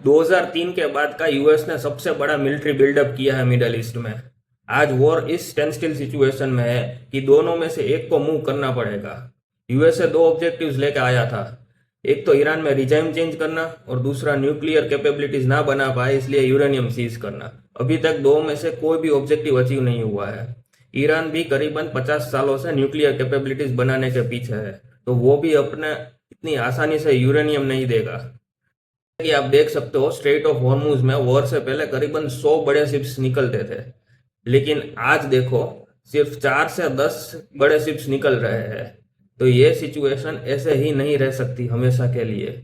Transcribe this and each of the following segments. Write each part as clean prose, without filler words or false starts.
2003 के बाद का यूएस ने सबसे बड़ा मिलिट्री बिल्डअप किया है मिडल ईस्ट में। आज वॉर इस स्टैंड स्टिल सिचुएशन में है कि दोनों में से एक को मूव करना पड़ेगा। यूएसए दो ऑब्जेक्टिव्स लेके आया था, एक तो ईरान में रिजाइम चेंज करना और दूसरा न्यूक्लियर कैपेबिलिटीज ना बना पाए इसलिए यूरेनियम सीज करना। अभी तक दो में से कोई भी ऑब्जेक्टिव अचीव नहीं हुआ है। ईरान भी करीबन 50 सालों से न्यूक्लियर कैपेबिलिटीज बनाने के पीछे है, तो वो भी अपने इतनी आसानी से यूरेनियम नहीं देगा। कि आप देख सकते हो स्ट्रेट ऑफ हॉर्मुज में वॉर से पहले करीबन 100 बड़े शिप्स निकलते थे, लेकिन आज देखो सिर्फ 4 से 10 बड़े शिप्स निकल रहे हैं। तो ये सिचुएशन ऐसे ही नहीं रह सकती हमेशा के लिए।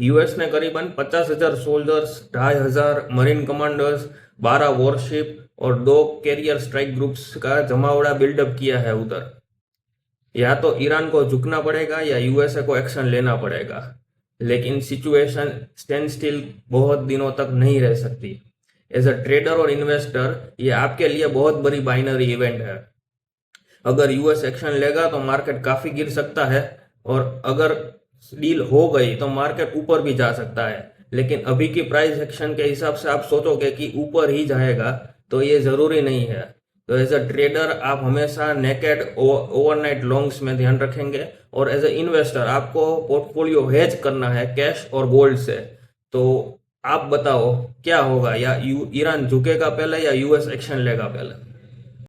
यूएस ने करीबन 50,000 सोल्जर्स, 2,500 मरीन कमांडर्स, 12 वॉरशिप और 2 कैरियर स्ट्राइक ग्रुप्स का जमावड़ा बिल्डअप किया है उधर। या तो ईरान को झुकना पड़ेगा या यूएसए को एक्शन लेना पड़ेगा, लेकिन सिचुएशन स्टैंड स्टिल बहुत दिनों तक नहीं रह सकती। एज अ ट्रेडर और इन्वेस्टर ये आपके लिए बहुत बड़ी बाइनरी इवेंट है। अगर यूएस एक्शन लेगा तो मार्केट काफी गिर सकता है, और अगर डील हो गई तो मार्केट ऊपर भी जा सकता है। लेकिन अभी की प्राइस एक्शन के हिसाब से आप सोचोगे कि ऊपर ही जाएगा, तो ये जरूरी नहीं है। तो एज अ ट्रेडर आप हमेशा नेकेड ओवरनाइट लॉन्ग्स में ध्यान रखेंगे, और एज अ इन्वेस्टर आपको पोर्टफोलियो हेज करना है कैश और गोल्ड से। तो आप बताओ क्या होगा, या ईरान झुकेगा पहले या यूएस एक्शन लेगा पहले?